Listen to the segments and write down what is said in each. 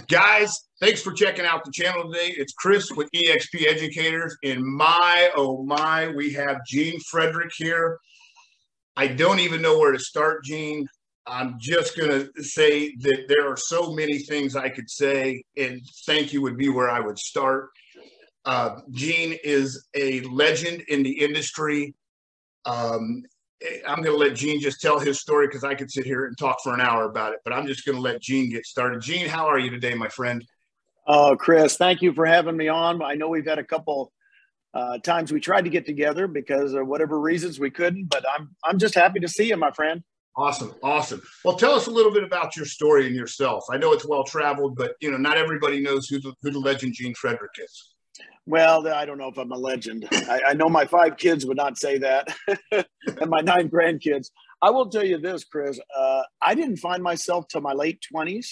Guys, thanks for checking out the channel today. It's Chris with eXp Educators. And oh my, we have Gene Fredrick here. I don't even know where to start, Gene. I'm just going to say that there are so many things I could say, and thank you would be where I would start. Gene is a legend in the industry. I'm going to let Gene just tell his story because I could sit here and talk for an hour about it, but I'm just going to let Gene get started. Gene, how are you today, my friend? Oh, Chris, thank you for having me on. I know we've had a couple times we tried to get together because of whatever reasons we couldn't, but I'm just happy to see you, my friend. Awesome. Awesome. Well, tell us a little bit about your story and yourself. I know it's well-traveled, but not everybody knows who the legend Gene Fredrick is. Well, I don't know if I'm a legend. I know my 5 kids would not say that, and my 9 grandkids. I will tell you this, Chris. I didn't find myself till my late 20s.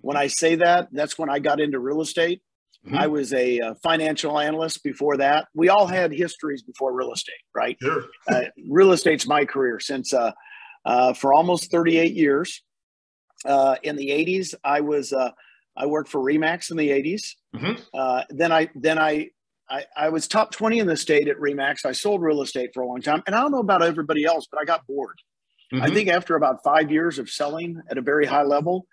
When I say that, that's when I got into real estate. Mm-hmm. I was a financial analyst before that. We all had histories before real estate, right? Sure. Real estate's my career since for almost 38 years. In the 80s, I worked for RE/MAX in the 80s. Mm-hmm. Then I was top 20 in the state at RE/MAX. I sold real estate for a long time. And I don't know about everybody else, but I got bored. Mm-hmm. I think after about 5 years of selling at a very high level,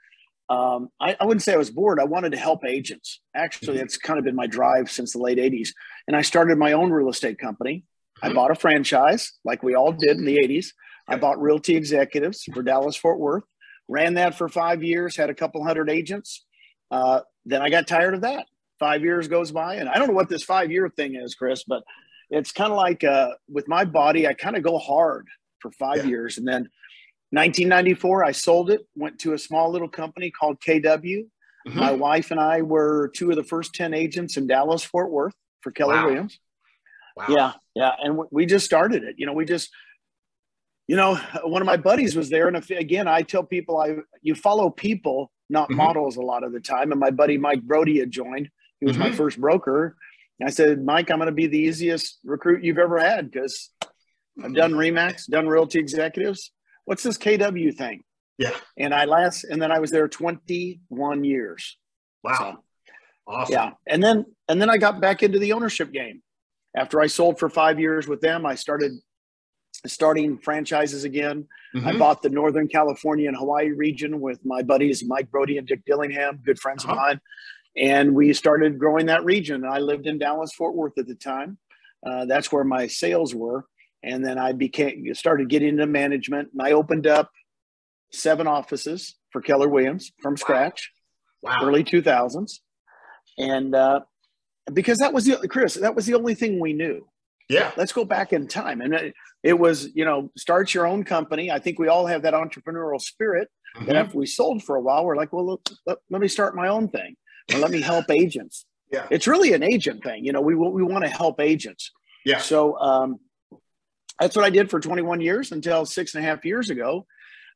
I wouldn't say I was bored. I wanted to help agents. Actually, that's kind of been my drive since the late 80s. And I started my own real estate company. Mm-hmm. I bought a franchise like we all did in the 80s. I bought Realty Executives for Dallas, Fort Worth, ran that for 5 years, had a couple hundred agents. Then I got tired of that. 5 years goes by, and I don't know what this 5-year thing is, Chris, but it's kind of like with my body, I kind of go hard for 5 years. And then 1994, I sold it, went to a small little company called KW. Mm-hmm. My wife and I were 2 of the first 10 agents in Dallas, Fort Worth for Keller Williams. Wow. Yeah. And we just started it. One of my buddies was there. And again, I tell people you follow people, not mm-hmm. models a lot of the time. And my buddy, Mike Brody, had joined. He was mm-hmm. my first broker. I said, Mike, I'm going to be the easiest recruit you've ever had because I've done RE/MAX, done Realty Executives. What's this KW thing? Yeah. And then I was there 21 years. Wow. So, awesome. Yeah. And then I got back into the ownership game. After I sold for 5 years with them, I started starting franchises again. Mm-hmm. I bought the Northern California and Hawaii region with my buddies, Mike Brody and Dick Dillingham, good friends of mine. And we started growing that region. I lived in Dallas, Fort Worth at the time. That's where my sales were. And then I started getting into management, and I opened up 7 offices for Keller Williams from scratch, early 2000s. And because that was the only thing we knew. Yeah. Let's go back in time. And it was, start your own company. I think we all have that entrepreneurial spirit. Mm-hmm. That after we sold for a while, we're like, well, let me start my own thing. Or let me help agents. Yeah. It's really an agent thing. We want to help agents. Yeah. So that's what I did for 21 years until 6.5 years ago.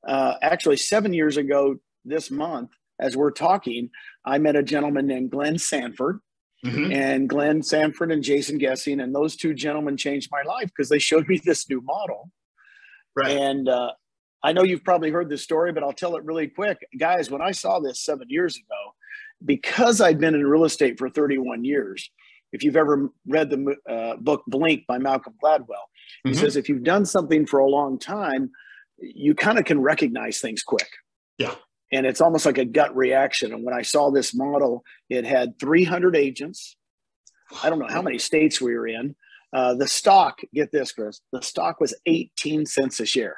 Actually, 7 years ago this month, as we're talking, I met a gentleman named Glenn Sanford. Mm-hmm. And Glenn Sanford and Jason Gessing, and those 2 gentlemen changed my life because they showed me this new model. Right. And I know you've probably heard this story, but I'll tell it really quick. Guys, when I saw this 7 years ago, because I'd been in real estate for 31 years, if you've ever read the book Blink by Malcolm Gladwell, he mm-hmm. says, if you've done something for a long time, you kind of can recognize things quick. Yeah. And it's almost like a gut reaction. And when I saw this model, it had 300 agents. I don't know how many states we were in. The stock, get this, Chris, the stock was 18 cents a share.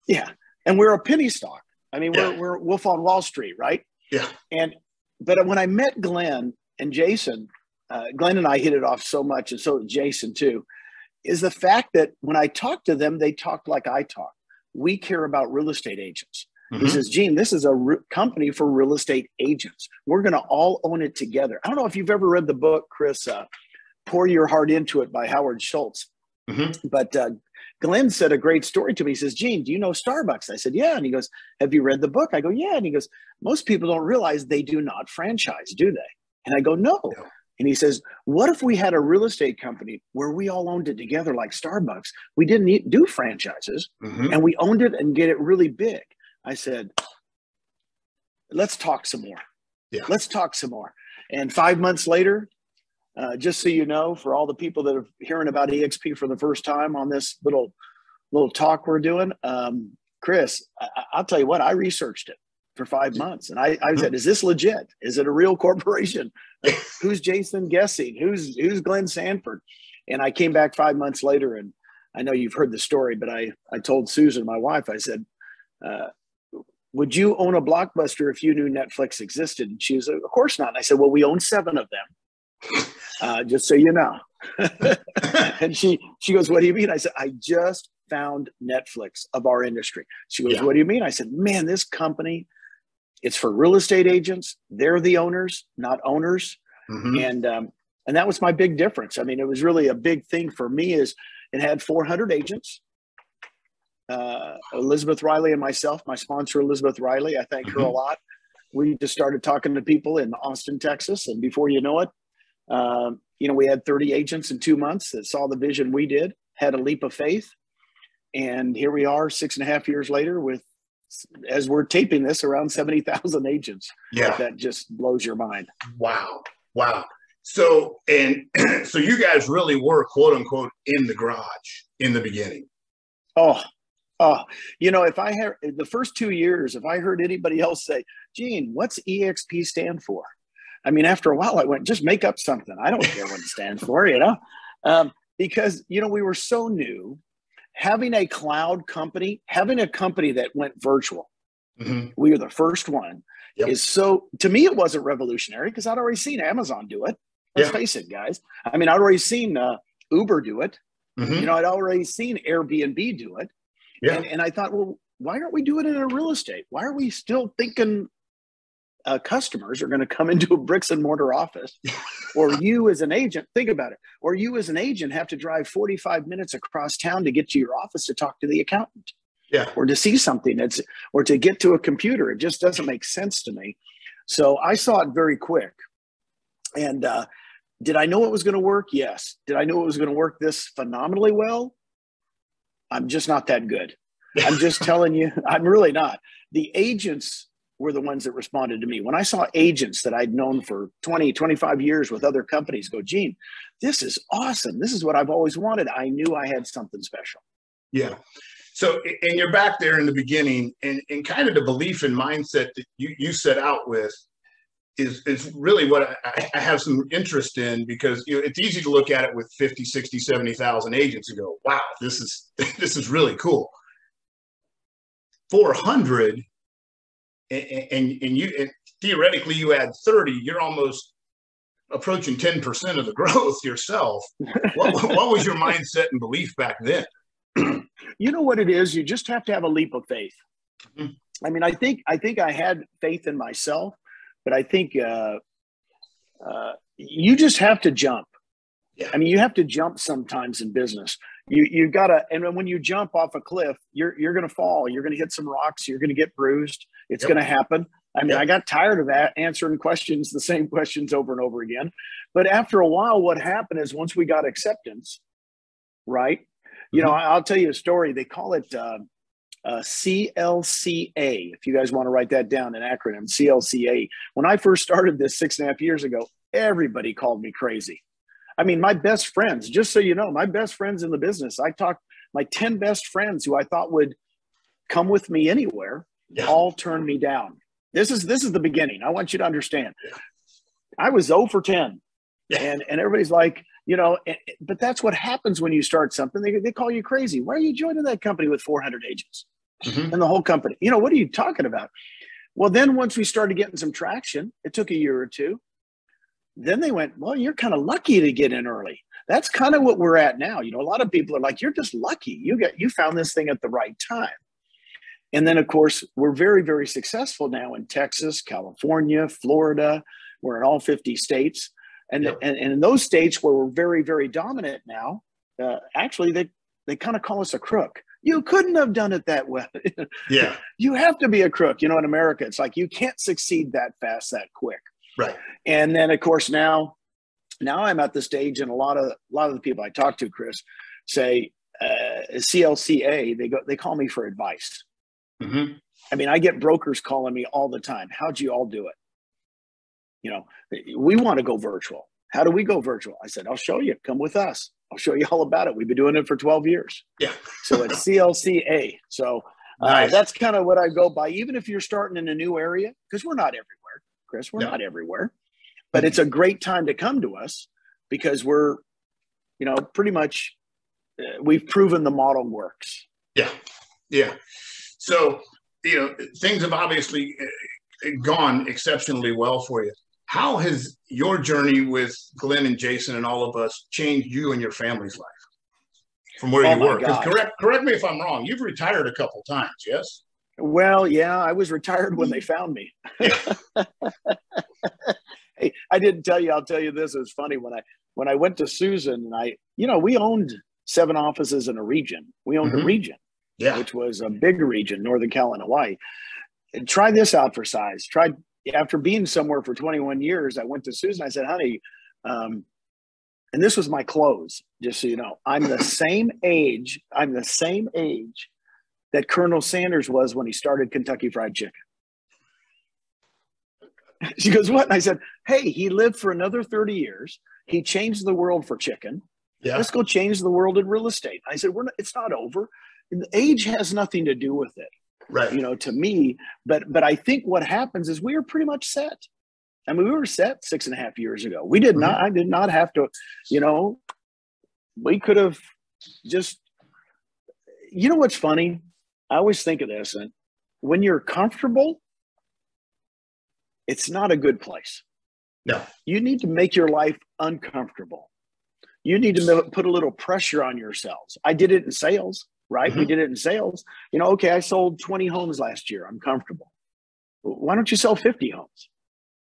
Yeah. And we're a penny stock. I mean, we're Wolf on Wall Street, right? Yeah. But when I met Glenn and Jason, Glenn and I hit it off so much, and so did Jason too, is the fact that when I talked to them, they talked like I talk. We care about real estate agents. Mm-hmm. He says, Gene, this is a company for real estate agents. We're going to all own it together. I don't know if you've ever read the book, Chris, Pour Your Heart Into It by Howard Schultz. Mm-hmm. But Glenn said a great story to me. He says, Gene, do you know Starbucks? I said, yeah. And he goes, have you read the book? I go, yeah. And he goes, most people don't realize they do not franchise, do they? And I go, no. And he says, what if we had a real estate company where we all owned it together like Starbucks? We didn't do franchises, mm-hmm. and we owned it and get it really big. I said, let's talk some more. Yeah. Let's talk some more. And 5 months later, just so you know, for all the people that are hearing about eXp for the first time on this little talk we're doing, Chris, I'll tell you what, I researched it for 5 months. And I said, is this legit? Is it a real corporation? Who's Jason Guessing? Who's Glenn Sanford? And I came back 5 months later, and I know you've heard the story, but I told Susan, my wife, I said, would you own a Blockbuster if you knew Netflix existed? And she was like, of course not. And I said, well, we own 7 of them, just so you know. And she goes, what do you mean? I said, I just found Netflix of our industry. She goes, what do you mean? I said, man, this company, it's for real estate agents. They're the owners, not owners. And that was my big difference. I mean, it was really a big thing for me is it had 400 agents. Elizabeth Riley and myself, my sponsor, Elizabeth Riley, I thank her a lot. We just started talking to people in Austin, Texas. And before you know it, we had 30 agents in 2 months that saw the vision we did, had a leap of faith. And here we are 6.5 years later with, as we're taping this, around 70,000 agents. Yeah. That just blows your mind. Wow. So you guys really were, quote unquote, in the garage in the beginning. If I had the first 2 years, if I heard anybody else say, Gene, what's eXp stand for? I mean, after a while I went, just make up something. I don't care what it stands for, because, we were so new. Having a cloud company, having a company that went virtual, we were the first one, is so, to me, it wasn't revolutionary because I'd already seen Amazon do it. Let's face it, guys. I mean, I'd already seen Uber do it. I'd already seen Airbnb do it. Yeah. And I thought, well, why aren't we doing it in real estate? Why are we still thinking customers are going to come into a bricks and mortar office, or you as an agent, think about it, or you as an agent have to drive 45 minutes across town to get to your office to talk to the accountant, or to see something or to get to a computer. It just doesn't make sense to me. So I saw it very quick. And did I know it was going to work? Yes. Did I know it was going to work this phenomenally well? I'm just not that good. I'm just telling you, I'm really not. The agents were the ones that responded to me. When I saw agents that I'd known for 20, 25 years with other companies go, Gene, this is awesome. This is what I've always wanted. I knew I had something special. Yeah. So, and you're back there in the beginning, and kind of the belief and mindset that you set out with is really what I have some interest in, because it's easy to look at it with 50, 60, 70,000 agents and go, wow, this is really cool. 400, and theoretically you add 30, you're almost approaching 10% of the growth yourself. What was your mindset and belief back then? You know what it is? You just have to have a leap of faith. I mean, I think I had faith in myself, but I think you just have to jump. Yeah. I mean, you have to jump sometimes in business. You gotta, and when you jump off a cliff, you're gonna fall. You're gonna hit some rocks. You're gonna get bruised. It's gonna happen. I mean, I got tired of that, answering the same questions over and over again. But after a while, what happened is once we got acceptance, right? You know, I'll tell you a story. They call it CLCA. If you guys want to write that down, an acronym, CLCA. When I first started this 6.5 years ago, everybody called me crazy. I mean, my best friends, just so you know, my best friends in the business, my 10 best friends who I thought would come with me anywhere, all turned me down. This is the beginning. I want you to understand. I was 0 for 10. And everybody's like, you know, but that's what happens when you start something. They call you crazy. Why are you joining that company with 400 agents and the whole company? You know, what are you talking about? Well, then once we started getting some traction, it took a year or two. Then they went, well, you're kind of lucky to get in early. That's kind of what we're at now. You know, a lot of people are like, you're just lucky. You found this thing at the right time. And then, of course, we're very, very successful now in Texas, California, Florida. We're in all 50 states. And in those states where we're very, very dominant now, actually, they kind of call us a crook. You couldn't have done it that way. Yeah. You have to be a crook. You know, in America, it's like you can't succeed that fast, that quick. Right. And then, of course, now I'm at the stage, and a lot of the people I talk to, Chris, say CLCA. They call me for advice. I mean, I get brokers calling me all the time. How'd you all do it? You know, we want to go virtual. How do we go virtual? I said, I'll show you. Come with us. I'll show you all about it. We've been doing it for 12 years. Yeah. So it's CLCA. So nice. That's kind of what I go by, even if you're starting in a new area, because we're not everywhere, Chris. We're not everywhere. But it's a great time to come to us because we're, you know, pretty much we've proven the model works. Yeah. Yeah. So, you know, things have obviously gone exceptionally well for you. How has your journey with Glenn and Jason and all of us changed you and your family's life from where you were? Because correct me if I'm wrong. You've retired a couple times, yes? Well, yeah, I was retired when they found me. Hey, I didn't tell you. I'll tell you this. It was funny when I went to Susan and we owned 7 offices in a region. We owned a region, which was a big region, Northern Cal and Hawaii. And try this out for size. After being somewhere for 21 years, I went to Susan. I said, honey, and this was my clothes, just so you know, I'm the same age that Colonel Sanders was when he started Kentucky Fried Chicken. She goes, what? And I said, hey, he lived for another 30 years. He changed the world for chicken. Yeah. Let's go change the world in real estate. I said, it's not over. And age has nothing to do with it. Right. You know, to me, but I think what happens is we are pretty much set. I mean, we were set 6.5 years ago. We did not, I did not have to, you know, we could have just, you know, what's funny? I always think of this, and when you're comfortable, it's not a good place. No. You need to make your life uncomfortable. You need to put a little pressure on yourselves. I did it in sales, right? We did it in sales. You know, okay, I sold 20 homes last year. I'm comfortable. Why don't you sell 50 homes?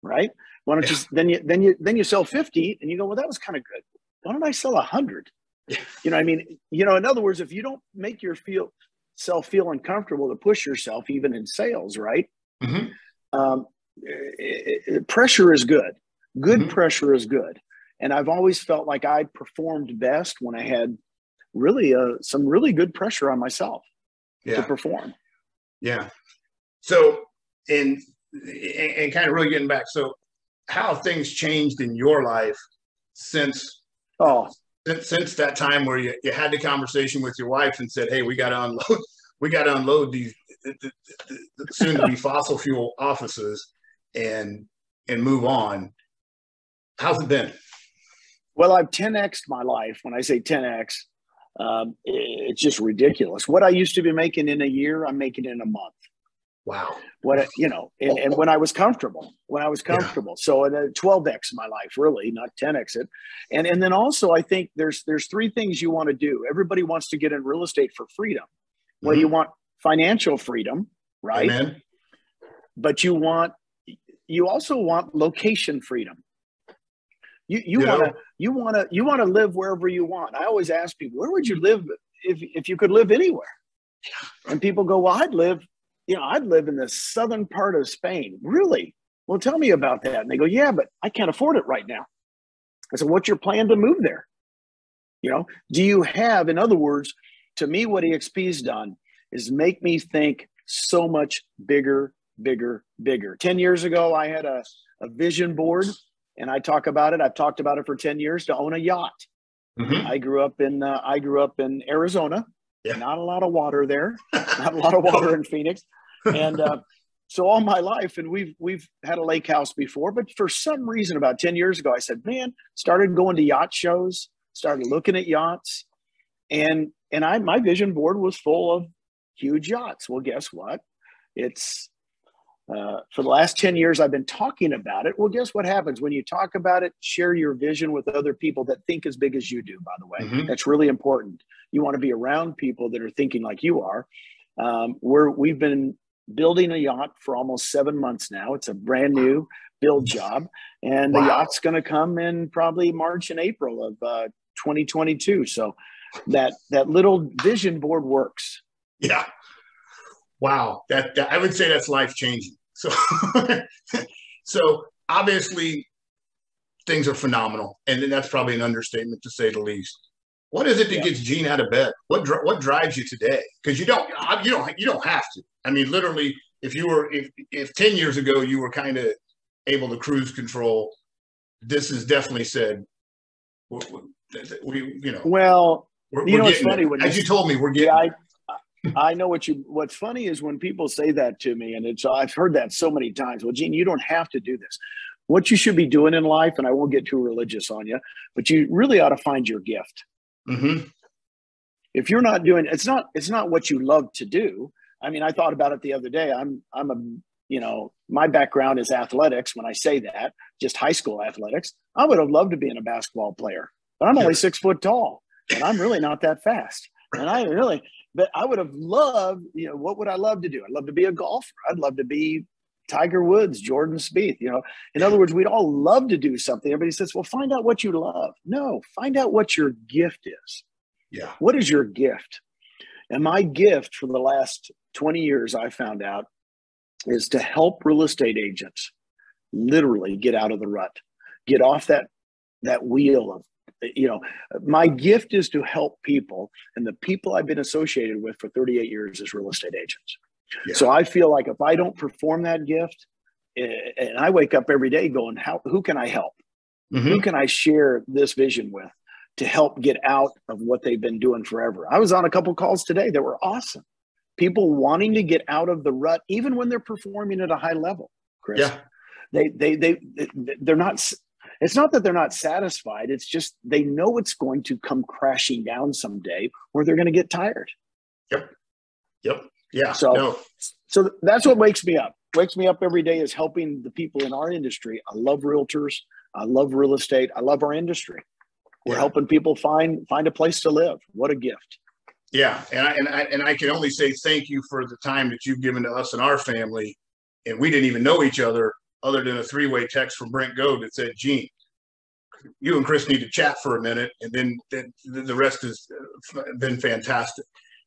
Right? Why don't you then you sell 50 and you go, well, that was kind of good. Why don't I sell 100? Yeah. You know, I mean, you know, in other words, if you don't make yourself feel uncomfortable to push yourself, even in sales, right? Pressure is good. Good pressure is good. And I've always felt like I performed best when I had really some really good pressure on myself to perform. Yeah. So, and kind of really getting back, so how have things changed in your life since that time where you had the conversation with your wife and said, hey, we got to unload these soon to be fossil fuel offices and move on. How's it been? Well, I've 10x'd my life. When I say 10x, it's just ridiculous. What I used to be making in a year, I'm making in a month. Wow. What, you know, and when I was comfortable, so 12x my life, really, not 10x it. And then also I think there's 3 things you want to do. Everybody wants to get in real estate for freedom. Well, you want financial freedom, right? Amen. But you also want location freedom. You want to live wherever you want. I always ask people, where would you live if you could live anywhere? And people go, well, I'd live in the southern part of Spain. Really? Well, tell me about that. And they go, yeah, but I can't afford it right now. I said, what's your plan to move there? You know, do you have, in other words, to me, what eXp's done is make me think so much bigger, bigger, bigger. 10 years ago, I had a vision board, and I talk about it. I've talked about it for 10 years to own a yacht. I grew up in Arizona. Yeah. Not a lot of water there. Not a lot of water in Phoenix. And so all my life, and we've had a lake house before, but for some reason about 10 years ago, I said, man, started going to yacht shows, started looking at yachts. And my vision board was full of huge yachts. Well, guess what? It's for the last 10 years, I've been talking about it. Well, guess what happens when you talk about it? Share your vision with other people that think as big as you do, by the way. That's really important. You want to be around people that are thinking like you are. We've been building a yacht for almost 7 months now. It's a brand new build job. And the yacht's going to come in probably March and April of 2022. So that little vision board works. Yeah. Wow. That I would say that's life-changing. So obviously things are phenomenal. And that's probably an understatement to say the least. What is it that gets Gene out of bed? What drives you today? Because you don't have to. I mean, literally, if 10 years ago you were kind of able to cruise control, this is definitely said. Well, it's funny when as you told me, we're getting. I know what's funny is when people say that to me, and I've heard that so many times. Well, Gene, you don't have to do this. What you should be doing in life, and I won't get too religious on you, but you really ought to find your gift. Mm-hmm. If you're not doing, it's not what you love to do. I mean, I thought about it the other day. My background is athletics. When I say that, just high school athletics, I would have loved to be a basketball player, but I'm only 6 foot tall and I'm really not that fast. And but I would have loved, what would I love to do? I'd love to be a golfer. I'd love to be Tiger Woods, Jordan Spieth, in other words, we'd all love to do something. Everybody says, well, find out what you love. No, find out what your gift is. Yeah. What is your gift? And my gift for the last 20 years, I found out, is to help real estate agents literally get out of the rut, get off that wheel of, my gift is to help people. And the people I've been associated with for 38 years is real estate agents. Yeah. So I feel like if I don't perform that gift, and I wake up every day going, who can I help? Mm-hmm. Who can I share this vision with to help get out of what they've been doing forever? I was on a couple calls today that were awesome. People wanting to get out of the rut, even when they're performing at a high level, Chris. Yeah. They're not, it's not that they're not satisfied. It's just, they know it's going to come crashing down someday where they're going to get tired. Yep. Yeah. So that's what wakes me up. Wakes me up every day is helping the people in our industry. I love realtors. I love real estate. I love our industry. We're helping people find a place to live. What a gift. Yeah. And I can only say thank you for the time that you've given to us and our family. And we didn't even know each other than a three-way text from Brent Goad that said, Gene, you and Chris need to chat for a minute. And then the rest has been fantastic.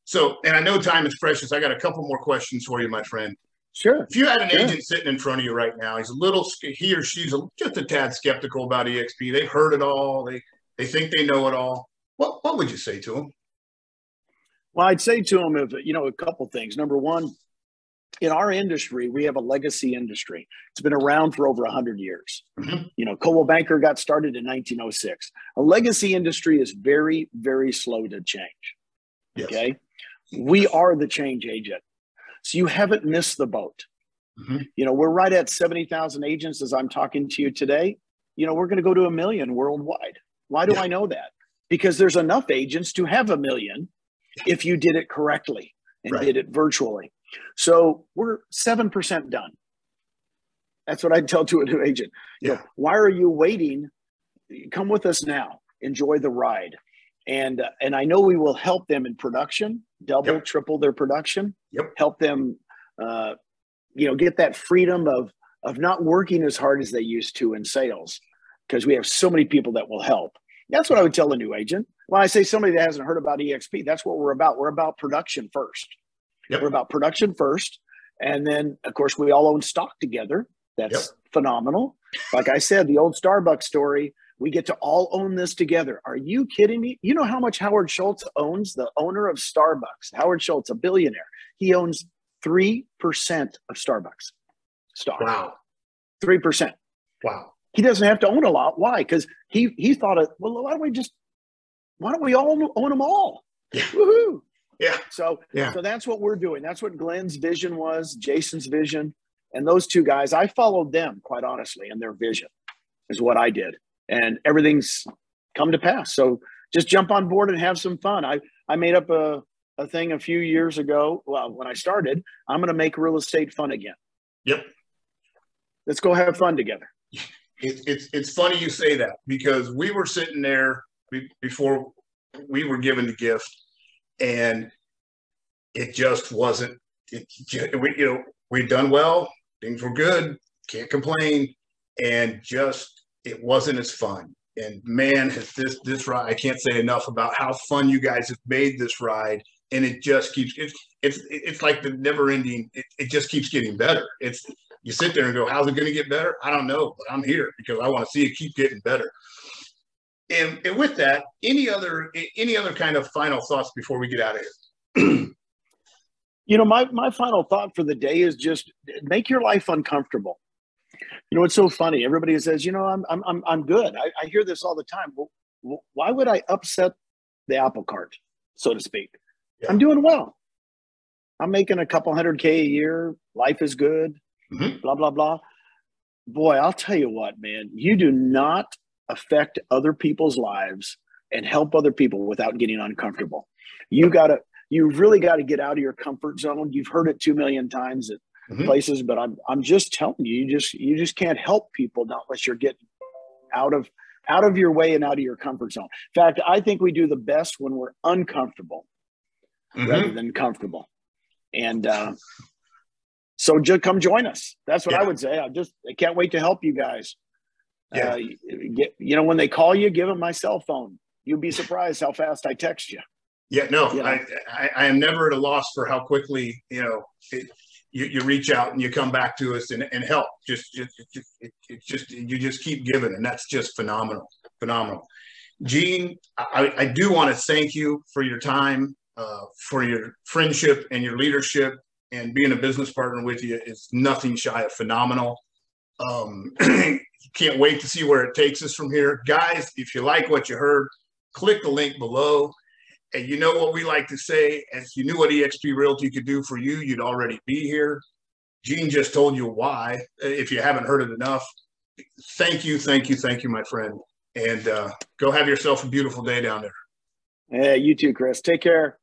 So, and I know time is precious. I got a couple more questions for you, my friend. Sure. If you had an agent sitting in front of you right now, he or she's just a tad skeptical about eXp. They've heard it all. They think they know it all. What would you say to them? Well, I'd say to them, a couple things. Number one, in our industry, we have a legacy industry. It's been around for over 100 years. Mm-hmm. Coldwell Banker got started in 1906. A legacy industry is very, very slow to change. Yes. Okay. We are the change agent. So you haven't missed the boat. Mm-hmm. We're right at 70,000 agents as I'm talking to you today. We're going to go to 1 million worldwide. Why do I know that? Because there's enough agents to have 1 million if you did it correctly and did it virtually. So we're 7% done. That's what I'd tell to a new agent. Why are you waiting? Come with us now. Enjoy the ride. And I know we will help them in production, double, triple their production, help them, get that freedom of not working as hard as they used to in sales, because we have so many people that will help. That's what I would tell a new agent. When I say somebody that hasn't heard about eXp, that's what we're about. We're about production first. We're about production first. And then, of course, we all own stock together. That's phenomenal. Like I said, the old Starbucks story, we get to all own this together. Are you kidding me? You know how much Howard Schultz owns, the owner of Starbucks? Howard Schultz, a billionaire. He owns 3% of Starbucks stock. Wow. 3%. Wow. He doesn't have to own a lot. Why? Because he thought, why don't we all own them all? Yeah. Woohoo. Yeah. So that's what we're doing. That's what Glenn's vision was, Jason's vision. And those two guys, I followed them, quite honestly, and their vision is what I did. And everything's come to pass. So just jump on board and have some fun. I made up a thing a few years ago. Well, when I started, I'm going to make real estate fun again. Yep. Let's go have fun together. It's funny you say that, because we were sitting there before we were given the gift, and it just wasn't. We'd done well, things were good, can't complain, and just it wasn't as fun. And man, has this ride, I can't say enough about how fun you guys have made this ride, and it just keeps it's like the never ending. It just keeps getting better. You sit there and go, how's it going to get better? I don't know, but I'm here because I want to see it keep getting better. And with that, any other kind of final thoughts before we get out of here? You know, my final thought for the day is just make your life uncomfortable. You know, it's so funny. Everybody says, you know, I'm good. I hear this all the time. Well, why would I upset the apple cart, so to speak? Yeah. I'm doing well. I'm making a couple $100K a year. Life is good. Blah, blah, blah. Boy, I'll tell you what, man, you do not affect other people's lives and help other people without getting uncomfortable. You really got to get out of your comfort zone. You've heard it 2 million times at places, but I'm just telling you, you just can't help people unless you're getting out of your way and out of your comfort zone. In fact, I think we do the best when we're uncomfortable rather than comfortable. And so just come join us. That's what I would say. I can't wait to help you guys. Yeah. You know, when they call you, give them my cell phone. You'll be surprised how fast I text you. Yeah, no, you know? I am never at a loss for how quickly, you know, you reach out and you come back to us and help. You just keep giving, and that's just phenomenal. Gene, I do want to thank you for your time, for your friendship and your leadership, and being a business partner with you is nothing shy of phenomenal. Can't wait to see where it takes us from here. Guys, if you like what you heard, click the link below. And you know what we like to say, as you knew what eXp Realty could do for you, you'd already be here. Gene just told you why, if you haven't heard it enough. Thank you, my friend. And go have yourself a beautiful day down there. Hey, you too, Chris. Take care.